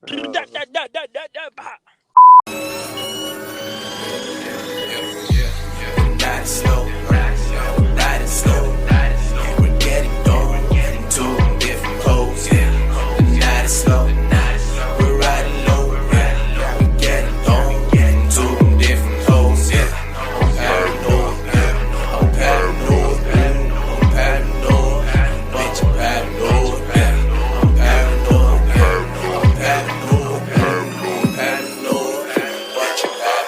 Not slow, not slow. And we're getting going into different clothes. Not slow, we're riding low. We're getting going into different clothes. I'm paranoid, I'm paranoid, I'm paranoid. Bitch, I'm paranoid, I'm paranoid, I'm paranoid, I'm paranoid. Bitch, I'm paranoid.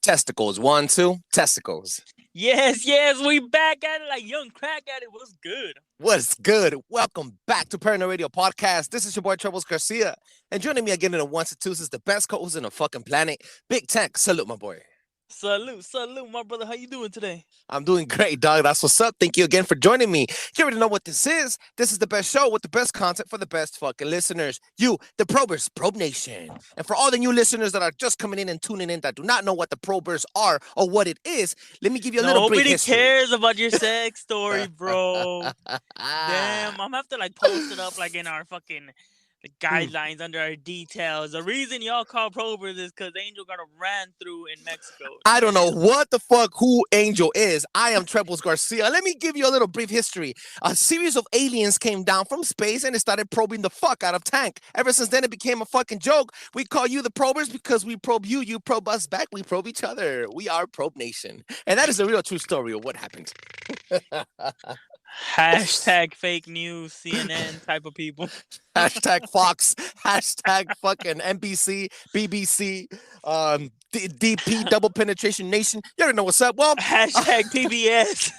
Testicles, 1, 2, testicles. Yes, we back at it like young crack at it. What's good? What's good? Welcome back to Paranoid Radio Podcast. This is your boy Trebles Garcia, and joining me again in the 1 to 2s is the best co-host in the fucking planet, Big Tank. Salute, my boy. Salute, my brother. How you doing today? I'm doing great, dog. That's what's up. Thank you again for joining me. You already know what this is. This is the best show with the best content for the best fucking listeners. You, the Probers, Probe Nation. And for all the new listeners that are just coming in and tuning in that do not know what the Probers are or what it is, let me give you a little brief history. Nobody cares about your sex story, bro. Damn, I'm gonna have to like post it up like in our fucking guidelines under our details. The reason y'all call probers is because Angel got a ran through in Mexico. I don't know what the fuck who Angel is. I am Trebles Garcia. Let me give you a little brief history. A series of aliens came down from space and they started probing the fuck out of Tank. Ever since then, it became a fucking joke. We call you the probers because we probe you, you probe us back, we probe each other. We are Probe Nation. And that is the real true story of what happened. Hashtag fake news, CNN type of people. Hashtag Fox, hashtag fucking NBC, BBC, DP, double penetration nation. You already know what's up. Well, hashtag PBS.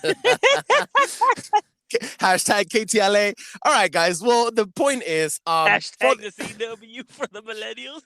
Hashtag KTLA. All right, guys. Well, the point is, hashtag the CW for the millennials.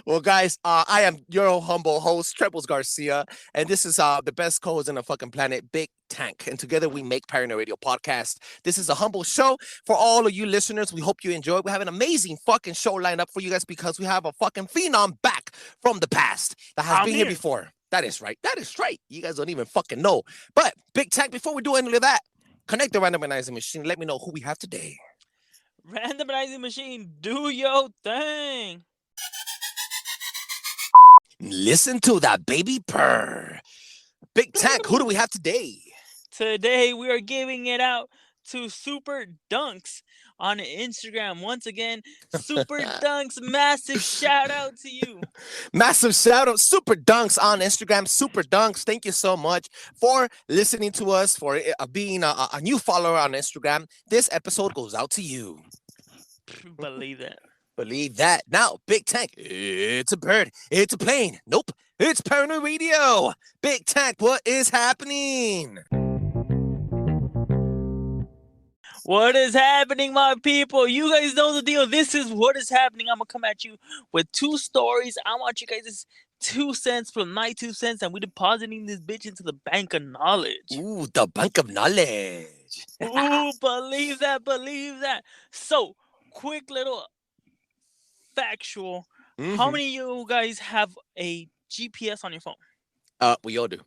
Well, guys, I am your humble host, Trebles Garcia, and this is the best co-host in the fucking planet, Big Tank, and together we make Paranoid Radio Podcast. This is a humble show for all of you listeners. We hope you enjoy. We have an amazing fucking show lined up for you guys because we have a fucking phenom back from the past that has been here before. That is right. That is right. You guys don't even fucking know. But Big Tank, before we do any of that, connect the randomizing machine. Let me know who we have today. Randomizing machine, do your thing. Listen to that baby purr. Big Tank, who do we have today? Today we are giving it out to Super Dunks on Instagram. Once again, Super Dunks, massive shout out to you. Massive shout out, Super Dunks on Instagram. Super Dunks, thank you so much for listening to us, for being a new follower on Instagram. This episode goes out to you. Believe that. Believe that. Now, Big Tank, it's a bird, it's a plane. Nope, it's Paranoid Radio. Big Tank, what is happening? What is happening, my people? You guys know the deal. This is what is happening. I'm going to come at you with two stories. I want you guys' 2 cents from my 2 cents, and we're depositing this bitch into the bank of knowledge. Ooh, the bank of knowledge. Ooh, believe that, believe that. So, quick little factual. How many of you guys have a GPS on your phone? We all do.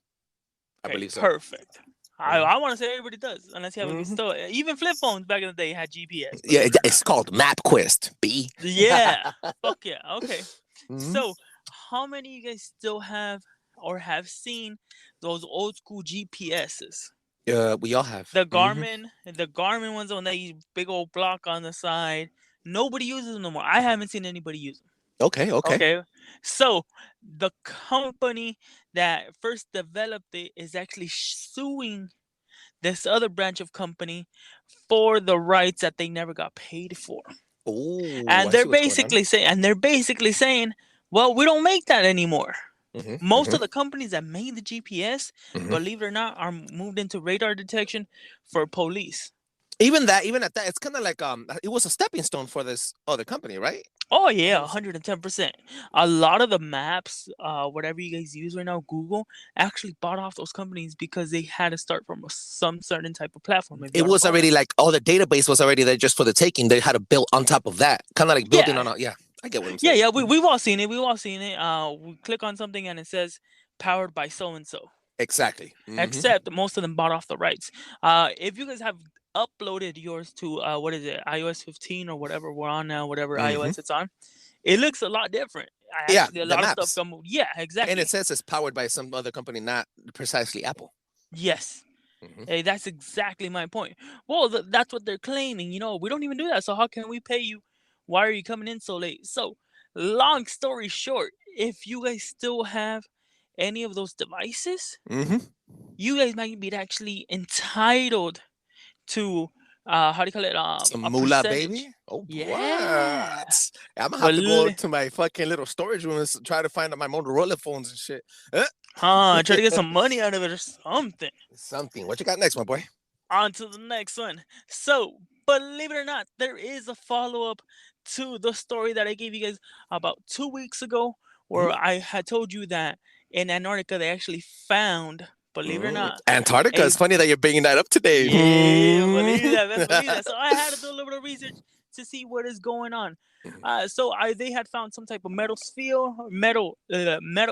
I believe so. Perfect. I want to say everybody does, unless you have a still. Even flip phones back in the day had GPS. Yeah, it's called MapQuest, B. Yeah. Fuck yeah. Okay. So, how many of you guys still have or have seen those old school GPSs? We all have. The Garmin ones on that big old block on the side. Nobody uses them no more. I haven't seen anybody use them. Okay. So the company that first developed it is actually suing this other branch of company for the rights that they never got paid for. Oh, and they're basically saying, well, we don't make that anymore. Most of the companies that made the GPS, believe it or not, are moved into radar detection for police. Even at that, it's kind of like it was a stepping stone for this other company, right? Oh yeah, 110%. A lot of the maps, whatever you guys use right now, Google actually bought off those companies because they had to start from some certain type of platform. It was already like all the database was already there just for the taking. They had to build on top of that, kind of like building on. Yeah, I get what I'm saying. Yeah. We've all seen it. We click on something and it says powered by so and so. Exactly. Except most of them bought off the rights. If you guys have uploaded yours to what is it, iOS 15 or whatever we're on now, whatever Mm-hmm. iOS it's on, it looks a lot different. Yeah, Actually, a the lot of stuff maps. come. Yeah, And exactly. it says it's powered by some other company, not precisely Apple. Yes. Mm-hmm. Hey, that's exactly my point. Well, that's what they're claiming. We don't even do that. So how can we pay you? Why are you coming in so late? So, long story short, if you guys still have any of those devices, Mm-hmm. you guys might be actually entitled to how do you call it? Some A moolah, percentage. baby. Oh, Yeah. what? I'm gonna have to go Well, to my fucking little storage room and try to find out my Motorola phones and shit. try to get some money out of it or something. Something. What you got next, my boy? On to the next one. So, believe it or not, there is a follow up to the story that I gave you guys about 2 weeks ago, where I had told you that in Antarctica they actually found, believe it or not, Antarctica. a It's funny that you're bringing that up today. yeah, believe that, best believe that. So I had to do a little bit of research to see what is going on. So they had found some type of metal sphere, metal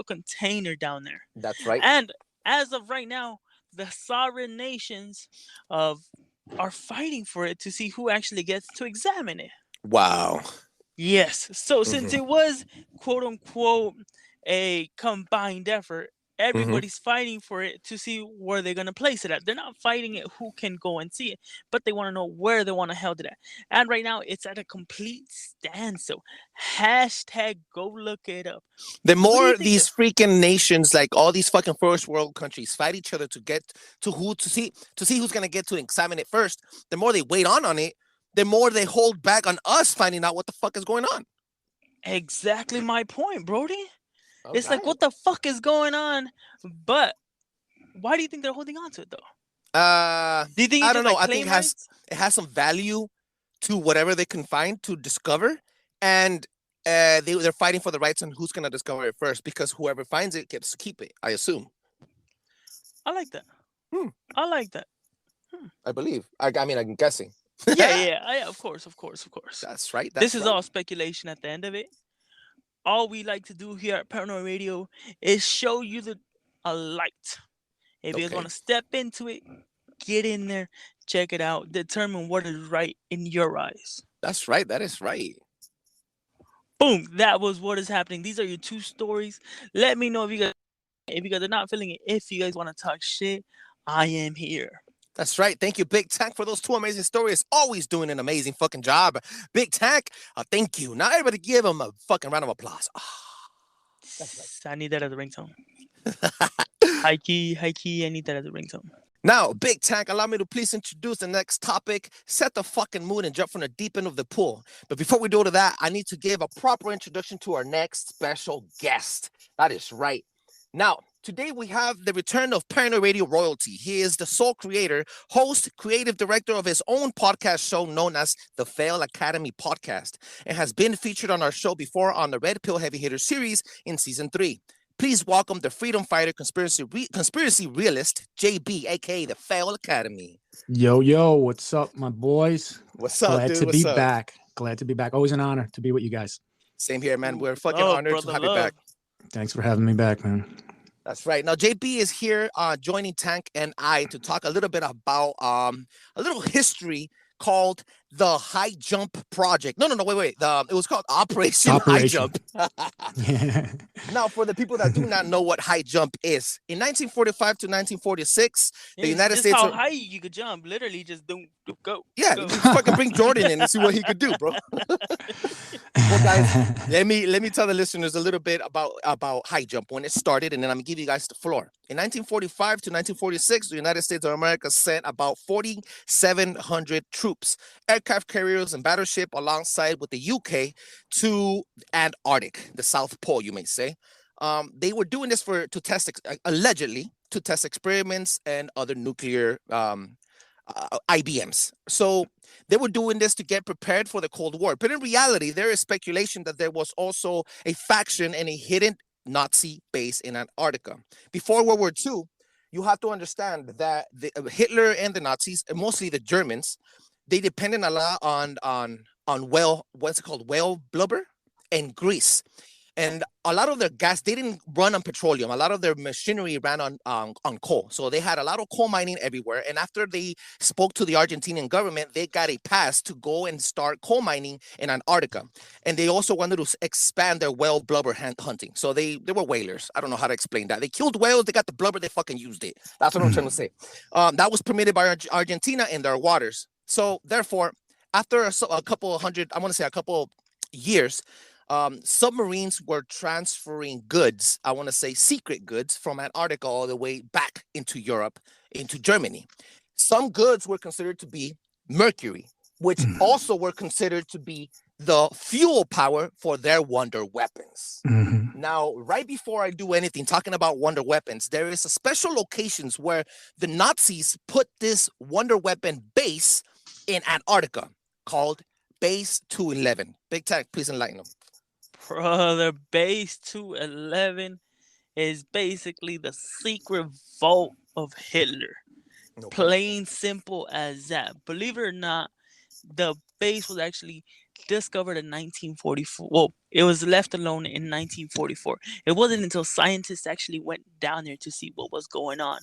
container down there, That's right. and as of right now, the sovereign nations of are fighting for it to see who actually gets to examine it. Wow. Yes. So since it was quote unquote a combined effort, everybody's fighting for it to see where they're gonna place it at. They're not fighting it who can go and see it, but they want to know where they want to hold it at. And right now it's at a complete standstill. Hashtag go look it up. The Who do you more think these freaking nations, like all these fucking first world countries, fight each other to get to see who's gonna get to examine it first, the more they wait on it, the more they hold back on us finding out what the fuck is going on. Exactly my point, Brody. It's like, Okay. what the fuck is going on? But why do you think they're holding on to it, though? Do you think I it's don't just know. like I think claim rights? it has some value to whatever they can find to discover, and they're fighting for the rights on who's gonna discover it first, because whoever finds it gets to keep it. I assume. I like that. Hmm. I like that. I believe. I mean, I'm guessing. Yeah. Of course. That's right. This is all speculation at the end of it. All we like to do here at Paranoid Radio is show you a light. If you guys want to step into it, get in there, check it out, determine what is right in your eyes. That's right. That is right. Boom. That was what is happening. These are your two stories. Let me know if you guys are not feeling it. If you guys want to talk shit, I am here. That's right. Thank you, Big Tank, for those two amazing stories. Always doing an amazing fucking job. Big Tank, thank you. Now everybody give him a fucking round of applause. That's right. I need that as a ringtone. High key, I need that as a ringtone. Now, Big Tank, allow me to please introduce the next topic. Set the fucking mood and jump from the deep end of the pool. But before we do to that, I need to give a proper introduction to our next special guest. That is right. Now, today we have the return of Paranoid Radio royalty. He is the sole creator, host, creative director of his own podcast show known as the Fail Academy Podcast, and has been featured on our show before on the Red Pill Heavy Hitter series in season 3. Please welcome the freedom fighter, conspiracy realist, JB, aka the Fail Academy. Yo, what's up, my boys? What's up, Glad dude? to What's be up? back. Glad to be back. Always an honor to be with you guys. Same here, man. We're fucking Love, honored brother, to have you love. back. Thanks for having me back, man. That's right. Now, JB is here joining Tank and I to talk a little bit about a little history called the High Jump Project. No, wait. It was called Operation High Jump. Yeah. Now, for the people that do not know what high jump is, in 1945 to 1946, the United just States... how high you could jump. Literally, just don't go. Yeah, go. just fucking bring Jordan in and see what he could do, bro. Well, guys, let me tell the listeners a little bit about high jump, when it started, and then I'm gonna give you guys the floor. In 1945 to 1946, the United States of America sent about 4,700 troops, aircraft carriers, and battleship alongside with the UK to Antarctic, the South Pole, you may say. They were doing this allegedly to test experiments and other nuclear IBMs. So they were doing this to get prepared for the Cold War. But in reality, there is speculation that there was also a faction and a hidden Nazi base in Antarctica. Before World War II, you have to understand that Hitler and the Nazis, and mostly the Germans, they depended a lot on whale blubber and grease. And a lot of their gas, they didn't run on petroleum. A lot of their machinery ran on coal. So they had a lot of coal mining everywhere. And after they spoke to the Argentinian government, they got a pass to go and start coal mining in Antarctica. And they also wanted to expand their whale blubber hunting. So they were whalers. I don't know how to explain that. They killed whales. They got the blubber. They fucking used it. That's what I'm trying to say. That was permitted by Argentina in their waters. So therefore, after a couple hundred, I want to say a couple years, submarines were transferring goods, I want to say secret goods, from Antarctica all the way back into Europe, into Germany. Some goods were considered to be mercury, which also were considered to be the fuel power for their wonder weapons. Now, right before I do anything talking about wonder weapons, there is a special locations where the Nazis put this wonder weapon base in Antarctica called Base 211. Big Tank, please enlighten them. Brother, Base 211 is basically the secret vault of Hitler. No Plain simple as that. Believe it or not, the base was actually discovered in 1944. Well, it was left alone in 1944. It wasn't until scientists actually went down there to see what was going on.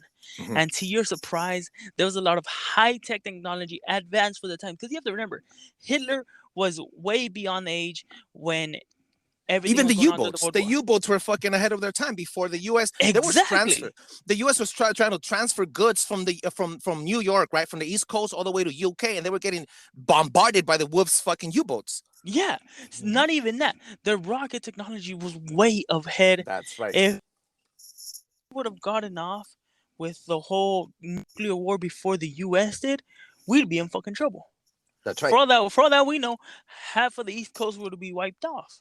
And to your surprise, there was a lot of high-tech technology advanced for the time. Because you have to remember, Hitler was way beyond the age when everything even was the going on through U-boats, World the War. U-boats were fucking ahead of their time before the U.S. There was transfer. The U.S. was trying to transfer goods from the from New York, right, from the East Coast all the way to UK, and they were getting bombarded by the Wolf's fucking U-boats. Yeah, not even that. The rocket technology was way ahead. That's right. If would have gotten off with the whole nuclear war before the U.S. did, we'd be in fucking trouble. That's right. For all that we know, half of the East Coast would be wiped off.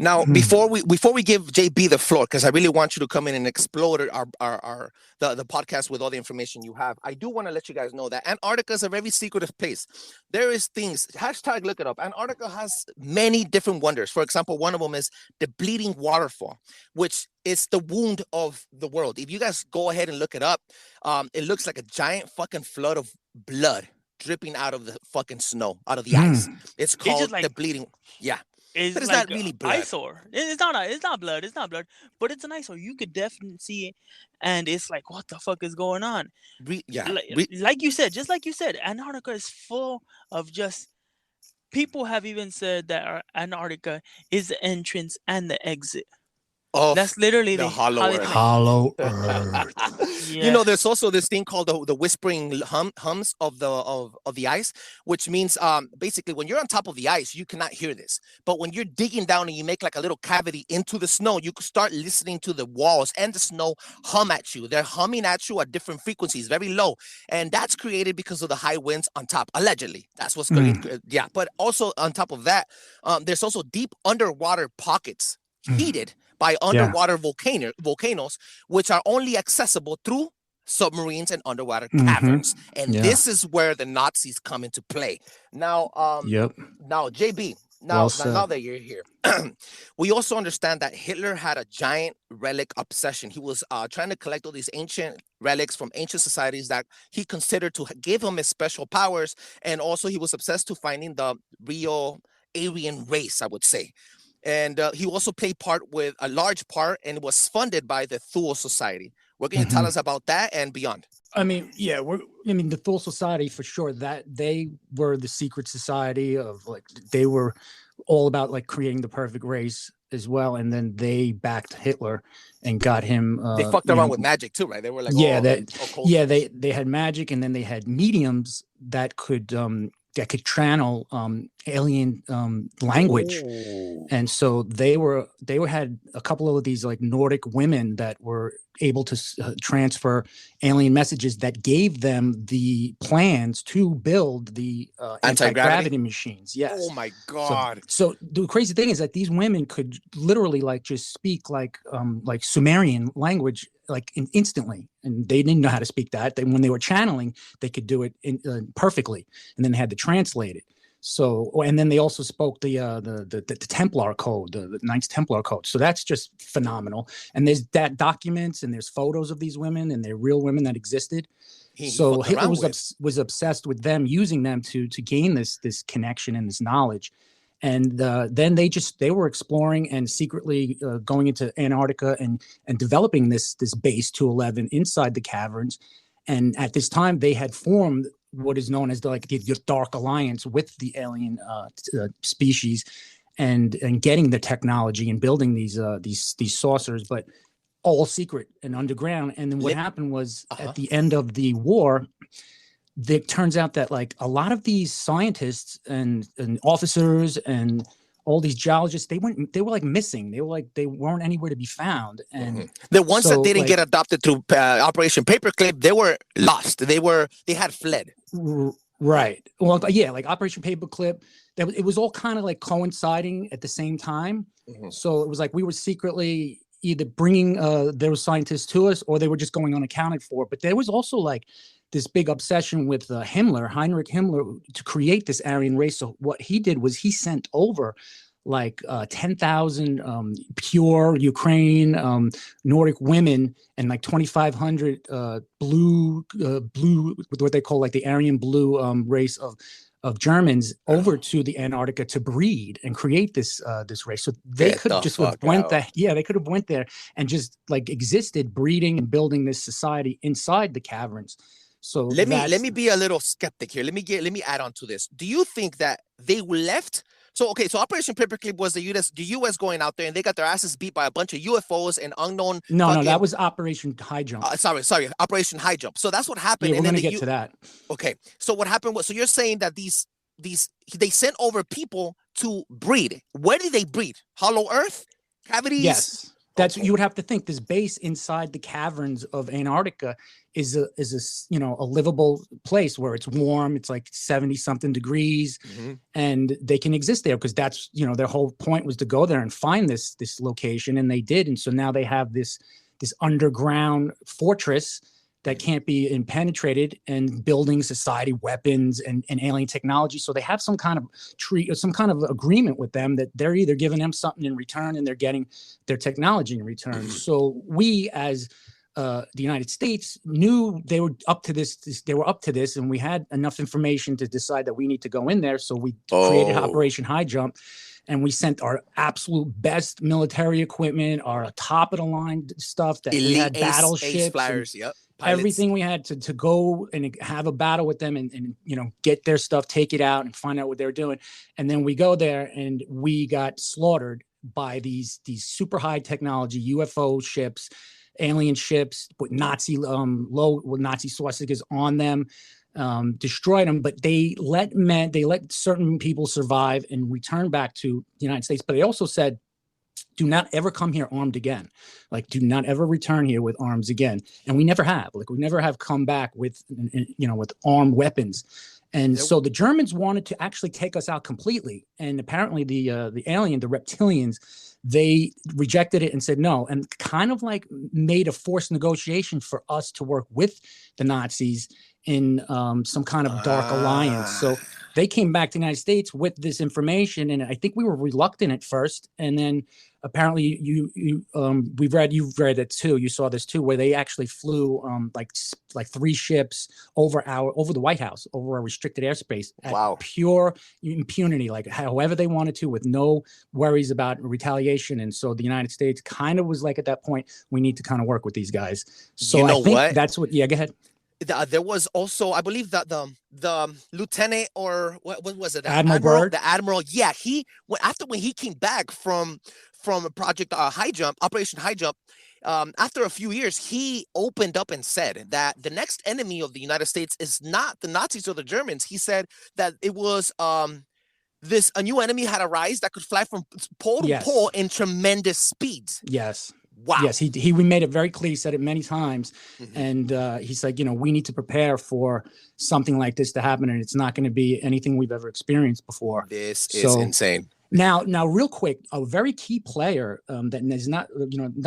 Now, before we give JB the floor, because I really want you to come in and explore the podcast with all the information you have, I do want to let you guys know that Antarctica is a very secretive place. There is things, hashtag look it up. Antarctica has many different wonders. For example, one of them is the bleeding waterfall, which is the wound of the world. If you guys go ahead and look it up, it looks like a giant fucking flood of blood dripping out of the fucking snow, out of the ice. It's called the bleeding. Yeah. It's but it's like not really blood. eyesore. It's not blood. It's not blood. But it's an eyesore. You could definitely see it, and it's like, what the fuck is going on? Like you said, just like you said, Antarctica is full of just. People have even said that Antarctica is the entrance and the exit. That's literally the hollow earth. Hollow earth. You know, there's also this thing called the whispering hums of the ice, which means basically when you're on top of the ice, you cannot hear this. But when you're digging down and you make like a little cavity into the snow, you can start listening to the walls and the snow hum at you. They're humming at you at different frequencies, very low. And that's created because of the high winds on top, allegedly. That's what's going to, yeah. But also on top of that, there's also deep underwater pockets heated by underwater volcanoes, which are only accessible through submarines and underwater caverns. And this is where the Nazis come into play. Now, now, JB, now that you're here, we also understand that Hitler had a giant relic obsession. He was trying to collect all these ancient relics from ancient societies that he considered to give him his special powers. And also he was obsessed to finding the real Aryan race, I would say. And he also played a large part, and it was funded by the Thule Society. What can you tell us about that and beyond? I mean, yeah, the Thule Society for sure. That they were the secret society of they were all about creating the perfect race as well. And then they backed Hitler and got him. They fucked around with magic too, right? They were like, they had magic, and then they had mediums that could channel alien language. And so they had a couple of these Nordic women that were able to transfer alien messages that gave them the plans to build the anti-gravity machines. Yes. Oh my God. So the crazy thing is that these women could literally just speak like Sumerian language instantly, and they didn't know how to speak that. When they were channeling, they could do it perfectly, and then they had to translate it. So, and then they also spoke the Templar code, the Knights Templar code. So that's just phenomenal. And there's documents, and there's photos of these women, and they're real women that existed. So Hitler was obsessed with them, using them to gain this connection and this knowledge. And then they were exploring and secretly going into Antarctica and developing this base 211 inside the caverns. And at this time, they had formed what is known as the Dark Alliance with the alien species, and getting the technology and building these saucers, but all secret and underground. And then what happened was at the end of the war, it turns out that like a lot of these scientists and officers and all these geologists, they were like missing. They weren't anywhere to be found. And the ones that didn't get adopted through Operation Paperclip, they were lost. They had fled. Right. Well, yeah, like Operation Paperclip, it was all kind of like coinciding at the same time. So it was like we were secretly either bringing those scientists to us, or they were just going unaccounted for. But there was also like this big obsession with Heinrich Himmler, to create this Aryan race. So what he did was he sent over like 10,000 pure Ukraine Nordic women and like 2,500 blue, what they call like the Aryan blue race of Germans over to the Antarctica to breed and create this race. So they could have just went there. Yeah, they could have went there and just like existed, breeding and building this society inside the caverns. So let me be a little skeptic here. Let me add on to this. Do you think that they left? So Operation Paperclip was the U.S. going out there, and they got their asses beat by a bunch of UFOs and unknown. No, that was Operation High Jump. Sorry, Operation High Jump. So that's what happened. Yeah, we're gonna get to that. Okay, so what happened was, so you're saying that they sent over people to breed. Where did they breed? Hollow Earth, cavities. Yes. That's what you would have to think. This base inside the caverns of Antarctica is a livable place where it's warm. It's like 70 something degrees, and they can exist there because that's, their whole point was to go there and find this location, and they did. And so now they have this underground fortress that can't be impenetrated, and building society weapons and alien technology. So they have some kind of agreement with them that they're either giving them something in return and they're getting their technology in return. So we, as the United States, knew they were up to this, and we had enough information to decide that we need to go in there. So we created Operation High Jump. And we sent our absolute best military equipment, our top of the line stuff that we had, battleships, flyers, everything we had to go and have a battle with them and get their stuff, take it out and find out what they're doing. And then we go there and we got slaughtered by these super high technology UFO ships, alien ships with Nazi Nazi swastikas on them. Destroyed them, but they let certain people survive and return back to the United States. But they also said, do not ever come here armed again. Like, do not ever return here with arms again. And we never have. Like, we never have come back with armed weapons. And so the Germans wanted to actually take us out completely. And apparently the reptilians, they rejected it and said no, and kind of like made a forced negotiation for us to work with the Nazis in some kind of dark alliance. So they came back to the United States with this information, and I think we were reluctant at first. And then apparently you've read it too. You saw this too, where they actually flew like 3 ships over the White House, over our restricted airspace at pure impunity, like however they wanted to, with no worries about retaliation. And so the United States kind of was like, at that point, we need to kind of work with these guys. So I think that's what. Yeah, go ahead. There was also, I believe, that the lieutenant, or what was it? Admiral Byrd? The admiral. Yeah, when he came back from Project High Jump, Operation High Jump, after a few years, he opened up and said that the next enemy of the United States is not the Nazis or the Germans. He said that it was a new enemy had arisen that could fly from pole to pole in tremendous speeds. Yes. Wow. Yes, we made it very clear. He said it many times. And he said, we need to prepare for something like this to happen. And it's not going to be anything we've ever experienced before. This is insane. Now, real quick, a very key player that is not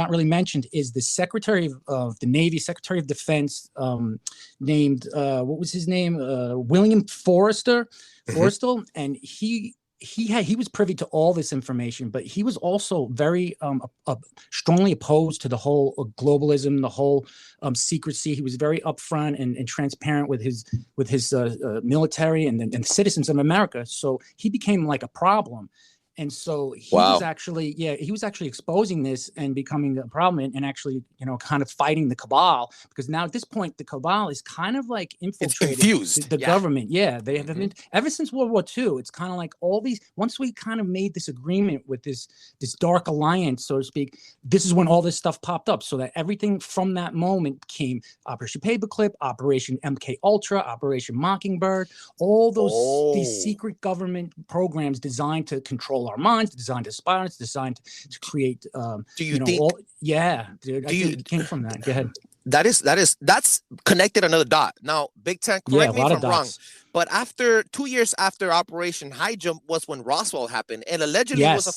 really mentioned is the Secretary of the Navy, Secretary of Defense, named, what was his name? William Forrestal. And he he was privy to all this information, but he was also very strongly opposed to the whole globalism, the whole secrecy. He was very upfront and transparent with his military and the citizens of America. So he became like a problem. And so he was actually, exposing this and becoming a problem and actually, kind of fighting the cabal, because now at this point, the cabal is kind of like infiltrated the government. Yeah. They have been, ever since World War II, it's kind of like all these, once we kind of made this agreement with this dark alliance, so to speak, this is when all this stuff popped up. So that everything from that moment came Operation Paperclip, Operation MK Ultra, Operation Mockingbird, all these secret government programs designed to control our minds, designed to spy on us, designed to create. Do you think? Dude, I think it came from that. Go ahead. That's connected another dot. Now, Big Tank, correct me if I'm wrong, but 2 years after Operation High Jump was when Roswell happened, and allegedly it was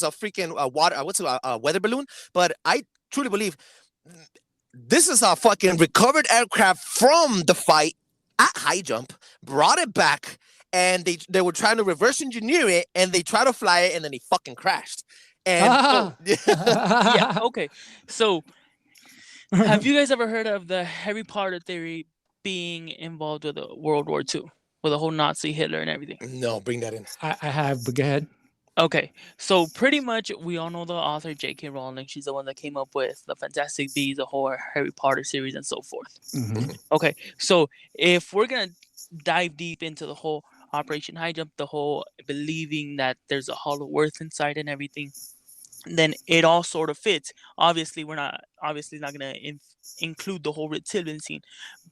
a freaking weather balloon. But I truly believe this is a fucking recovered aircraft from the fight at High Jump, brought it back. And they were trying to reverse engineer it, and they tried to fly it, and then he fucking crashed. And yeah, okay. So, have you guys ever heard of the Harry Potter theory being involved with World War II, with the whole Nazi Hitler and everything? No, bring that in. I have, but go ahead. Okay, so pretty much we all know the author J.K. Rowling. She's the one that came up with the Fantastic Beasts, the whole Harry Potter series, and so forth. Mm-hmm. Okay, so if we're gonna dive deep into the whole Operation High Jump, the whole believing that there's a hollow earth inside and everything, then it all sort of fits. Obviously, we're not going to include the whole reptilian scene,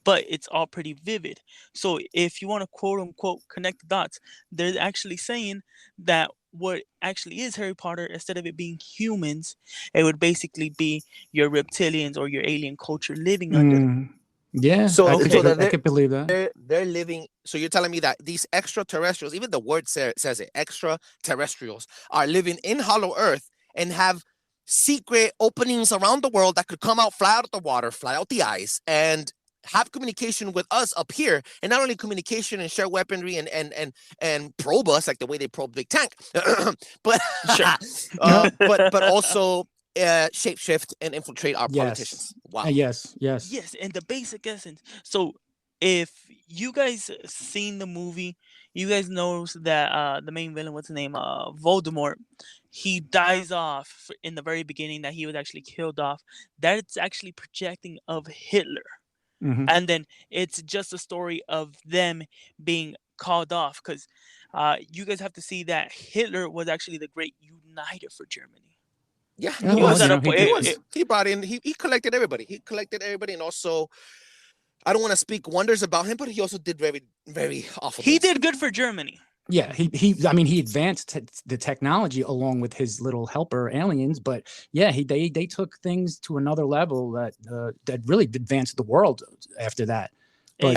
but it's all pretty vivid. So if you want to quote unquote connect the dots, they're actually saying that what actually is Harry Potter, instead of it being humans, it would basically be your reptilians or your alien culture living under. Yeah, so I could believe that. They're living. So you're telling me that these extraterrestrials, even the word says it, extraterrestrials are living in Hollow Earth and have secret openings around the world that could come out, fly out of the water, fly out the ice, and have communication with us up here. And not only communication and share weaponry and probe us like the way they probe Big Tank, but but also shapeshift and infiltrate our politicians. Wow. Yes, and the basic essence. So if you guys seen the movie, you guys know that the main villain, what's his name, Voldemort, he dies off in the very beginning, that he was actually killed off. That's actually projecting of Hitler. Mm-hmm. And then it's just a story of them being called off, because you guys have to see that Hitler was actually the great uniter for Germany. Yeah, he brought in, he collected everybody. He collected everybody, and also, I don't want to speak wonders about him, but he also did very, very awful. He did good for Germany. Yeah, he advanced the technology along with his little helper aliens, but yeah, they took things to another level that really advanced the world after that. But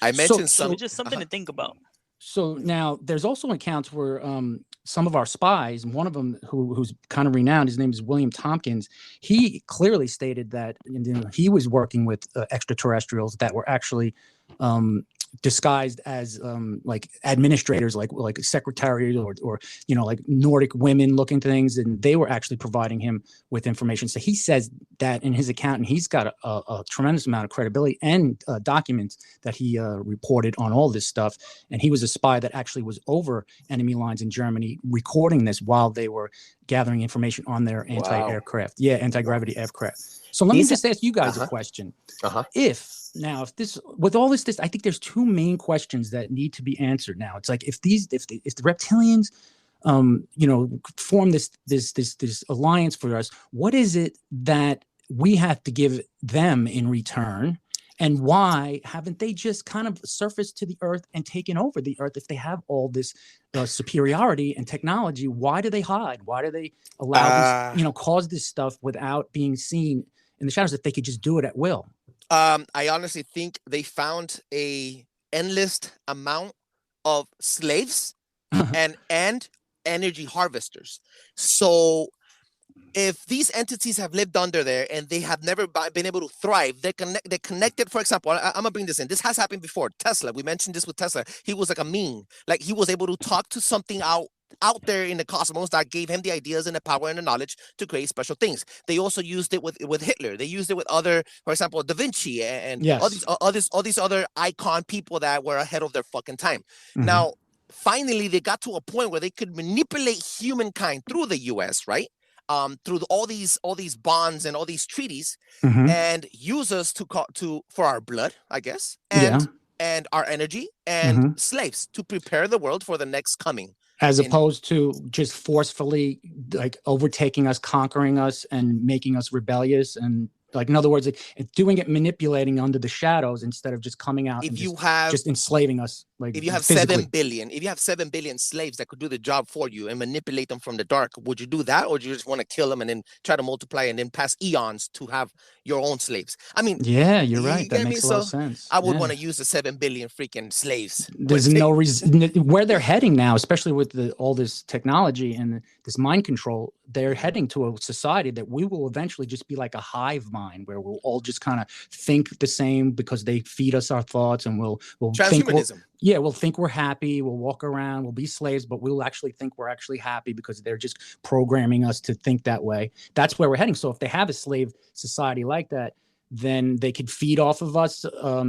I mentioned just something to think about. So now there's also accounts where some of our spies, one of them who's kind of renowned, his name is William Tompkins, he clearly stated that he was working with extraterrestrials that were actually disguised as like administrators, like secretaries or like Nordic women looking things, and they were actually providing him with information. So he says that in his account, and he's got a tremendous amount of credibility and documents that he reported on all this stuff. And he was a spy that actually was over enemy lines in Germany, recording this while they were gathering information on their anti-gravity aircraft. So let me just ask you guys a question. If with all this, I think there's two main questions that need to be answered now. It's like if the reptilians, form this alliance for us, what is it that we have to give them in return? And why haven't they just kind of surfaced to the earth and taken over the earth? If they have all this superiority and technology, why do they hide? Why do they allow this, cause this stuff without being seen in the shadows, if they could just do it at will? I honestly think they found a endless amount of slaves and energy harvesters. So if these entities have lived under there and they have never been able to thrive, they're connected. For example, I'm gonna bring this in. This has happened before. Tesla. We mentioned this with Tesla. He was like a meme. Like he was able to talk to something out there in the cosmos that gave him the ideas and the power and the knowledge to create special things. They also used it with Hitler. They used it with other, for example, Da Vinci and Yes. all these other icon people that were ahead of their fucking time. Mhm. Now, finally, they got to a point where they could manipulate humankind through the U.S., right? Through all these bonds and all these treaties, Mhm. and use us for our blood, I guess, Yeah. and our energy and Mhm. slaves to prepare the world for the next coming. As in- opposed to just forcefully like overtaking us, conquering us, and making us rebellious, and like in other words, like, doing it, manipulating under the shadows instead of just coming out If and you have just enslaving us. Like if you have physically. 7 billion, if you have 7 billion slaves that could do the job for you and manipulate them from the dark, would you do that, or do you just want to kill them and then try to multiply and then pass eons to have your own slaves? I mean, Yeah, you're you right. That get me? makes a lot of So sense. I would Yeah. want to use the 7 billion freaking slaves. There's no reason where they're heading now, especially with all this technology and this mind control. They're heading to a society that we will eventually just be like a hive mind, where we'll all just kind of think the same because they feed us our thoughts, and we'll think we'll think we're happy. We'll walk around, we'll be slaves, but we'll actually think we're actually happy because they're just programming us to think that way. That's where we're heading. So if they have a slave society like that, then they could feed off of us.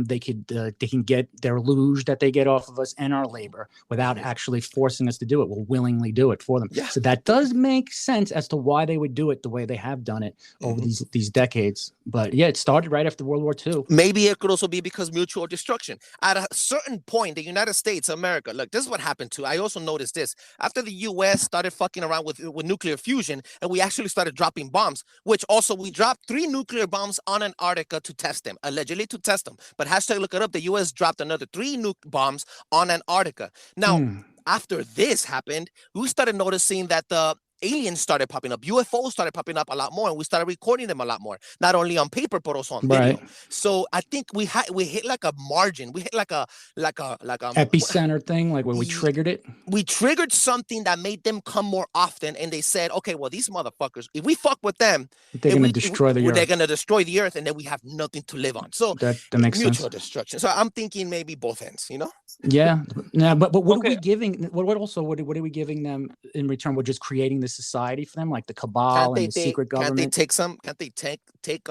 They can get their luge that they get off of us and our labor without actually forcing us to do it. We'll willingly do it for them. Yeah. So that does make sense as to why they would do it the way they have done it over these decades. But yeah, it started right after World War II. Maybe it could also be because mutual destruction. At a certain point, the United States, America, look, this is what happened too. I also noticed this. After the U.S. started fucking around with nuclear fusion, and we actually started dropping bombs, which also we dropped 3 nuclear bombs on Antarctica to test them, allegedly to test them. But hashtag look it up, the U.S. dropped another 3 nuke bombs on Antarctica. Now, after this happened, we started noticing that the aliens started popping up, UFOs started popping up a lot more, and we started recording them a lot more, not only on paper but also on video. So I think we hit like a margin, we hit like a epicenter thing, like when we triggered it. We triggered something that made them come more often, and they said, okay, well, these motherfuckers, if we fuck with them, they're gonna destroy the earth. They're gonna destroy the earth, and then we have nothing to live on. So that makes mutual sense. destruction. So I'm thinking maybe both ends, you know? Yeah. But what are we giving? What are we giving them in return? We're just creating the society for them, like the cabal and the secret government. Can't they take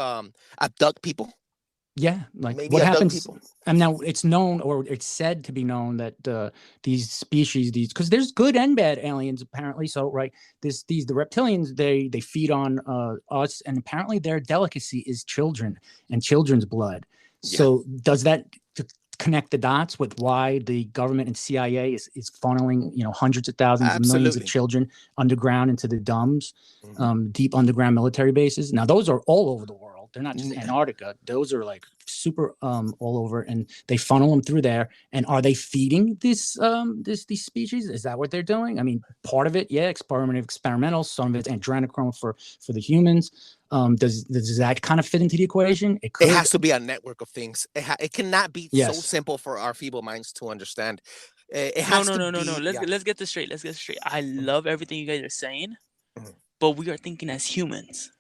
abduct people? Yeah, like Maybe what abduct happens? people. And now it's known, or it's said to be known, that these species, because there's good and bad aliens apparently. So right, the reptilians, they feed on us, and apparently their delicacy is children and children's blood. Yeah. So does that connect the dots with why the government and CIA is funneling hundreds of thousands of millions of children underground into the dumbs, deep underground military bases? Now those are all over the world. They're not just Antarctica. Those are like super all over, and they funnel them through there. And are they feeding these species? Is that what they're doing? I mean, part of it, yeah, experimental. Some of it's adrenochrome for the humans. Does that kind of fit into the equation? It has to be a network of things. It cannot be so simple for our feeble minds to understand. No. Let's get this straight. I love everything you guys are saying, but we are thinking as humans.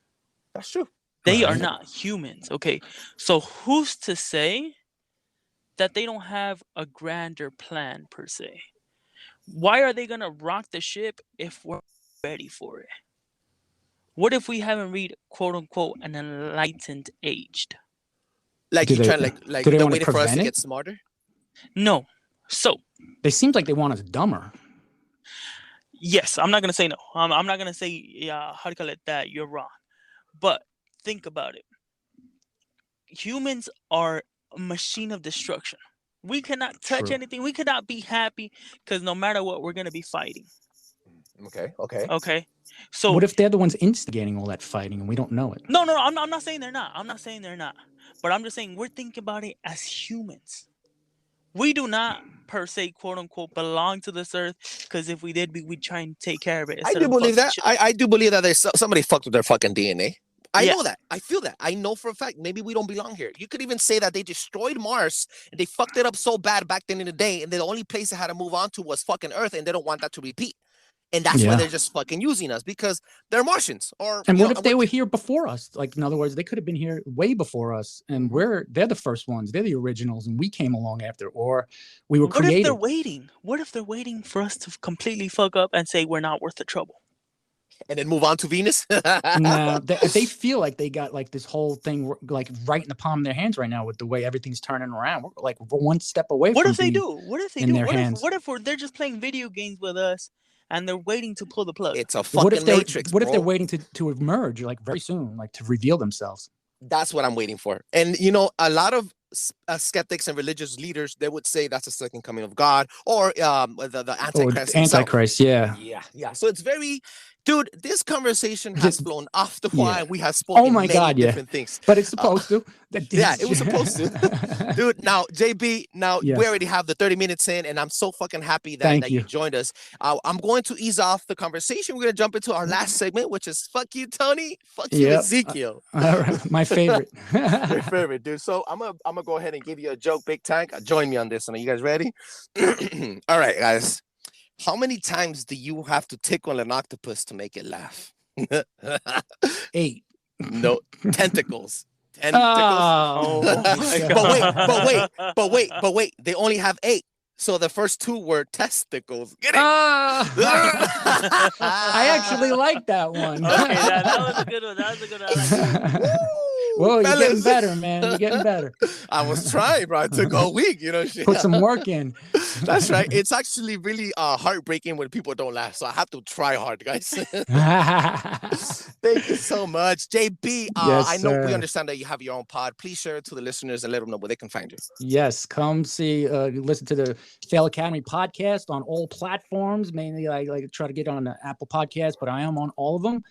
That's true. They are not humans. Okay, so who's to say that they don't have a grander plan per se? Why are they gonna rock the ship if we're ready for it? What if we haven't reached quote unquote an enlightened age? Like you trying like they're waiting for us to get smarter? No. So they seem like they want us dumber. Yes, I'm not gonna say no. I'm not gonna say how do you call it that you're wrong, but think about it. Humans are a machine of destruction. We cannot touch anything. We cannot be happy because no matter what, we're gonna be fighting. Okay. So what if they're the ones instigating all that fighting and we don't know it? No. I'm not saying they're not. But I'm just saying we're thinking about it as humans. We do not per se, quote unquote, belong to this earth, because if we did, we'd try and take care of it. I do believe that. I do believe that there's somebody fucked with their fucking DNA. I know that. I feel that. I know for a fact. Maybe we don't belong here. You could even say that they destroyed Mars and they fucked it up so bad back then in the day, and the only place they had to move on to was fucking Earth, and they don't want that to repeat. And that's why Yeah. they're just fucking using us, because they're Martians. Or And you what know, if they were here before us? Like, in other words, they could have been here way before us, and they're the first ones. They're the originals, and we came along after, or we were What if created. they're waiting? What if they're waiting for us to completely fuck up and say we're not worth the trouble? and then move on to Venus? No, they feel like they got like this whole thing like right in the palm of their hands right now with the way everything's turning around. We're like one step away What from if they being do? What if they in do? their hands. What if they're just playing video games with us and they're waiting to pull the plug? It's a What if fucking they're matrix, what if they're bro. waiting to emerge like very soon, like to reveal themselves? That's what I'm waiting for. And you know, a lot of skeptics and religious leaders, they would say that's the second coming of God, or the Or Antichrist himself. Antichrist, yeah. Yeah. So it's very, dude, this conversation has flown off the wire. Yeah. We have spoken Oh my many God, yeah. different things. But it's supposed to. Yeah, it was supposed to. Dude, now, JB, now Yes. we already have the 30 minutes in, and I'm so fucking happy that, Thank you you. joined us. I'm going to ease off the conversation. We're going to jump into our last segment, which is Fuck You, Tony. Fuck You, Yep. Ezekiel. All right, my favorite. Your favorite, dude. So I'm gonna go ahead and give you a joke, Big Tank. Join me on this one. Are you guys ready? All right, guys. How many times do you have to tickle an octopus to make it laugh? 8. No, tentacles. Oh, But wait. They only have 8. So the first 2 were testicles. Get it? I actually like that one. Okay, that was a good one. That was a good one. I like that. Whoa, you're getting fellas. better, man. You're getting better. I was trying, bro. It took a week, you know. Shit. Put some work in. That's right. It's actually really heartbreaking when people don't laugh. So I have to try hard, guys. Thank you so much, JB. Yes, I know we sir. understand that you have your own pod. Please share it to the listeners and let them know where they can find you. Yes, come see, listen to the Fail Academy podcast on all platforms. Mainly, I like try to get on the Apple Podcast, but I am on all of them.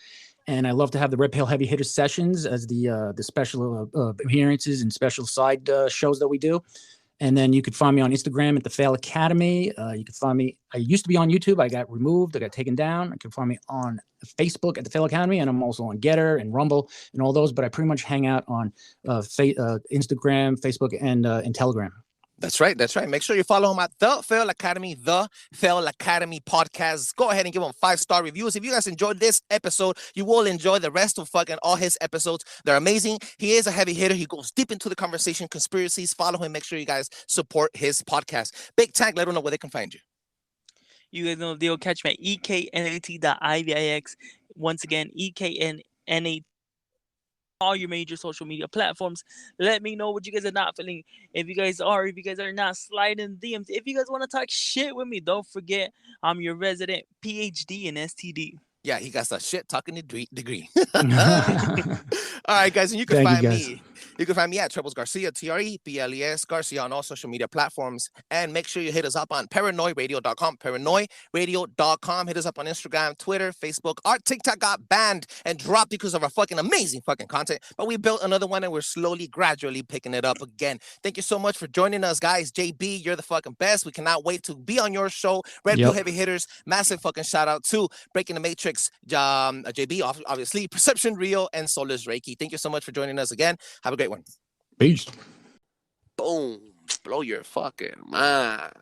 And I love to have the Red Pill Heavy Hitter sessions as the special appearances and special side shows that we do. And then you could find me on Instagram at the Fail Academy. You can find me. I used to be on YouTube. I got removed. I got taken down. You can find me on Facebook at the Fail Academy, and I'm also on Getter and Rumble and all those. But I pretty much hang out on Instagram, Facebook, and Telegram. That's right. Make sure you follow him at the Fail Academy podcast. Go ahead and give him 5-star reviews. If you guys enjoyed this episode, you will enjoy the rest of fucking all his episodes. They're amazing. He is a heavy hitter. He goes deep into the conversation, conspiracies. Follow him. Make sure you guys support his podcast. Big Tank, let them know where they can find you. You guys know the deal. Catch me at eknat.ivix. Once again, eknat. All your major social media platforms. Let me know what you guys are not feeling. If you guys are not sliding DMs. If you guys want to talk shit with me, don't forget I'm your resident PhD in STD. Yeah, he got that shit talking degree. All right, guys, and you can find me. You can find me at Trebles Garcia, TREBLES Garcia on all social media platforms. And make sure you hit us up on paranoidradio.com, paranoidradio.com. Hit us up on Instagram, Twitter, Facebook. Our TikTok got banned and dropped because of our fucking amazing fucking content. But we built another one and we're slowly, gradually picking it up again. Thank you so much for joining us, guys. JB, you're the fucking best. We cannot wait to be on your show. Red Pill Heavy Hitters, massive fucking shout out to Breaking the Matrix, JB, obviously, Perception Rio, and Soulless Reiki. Thank you so much for joining us again. Have a great one. Peace. Boom. Blow your fucking mind.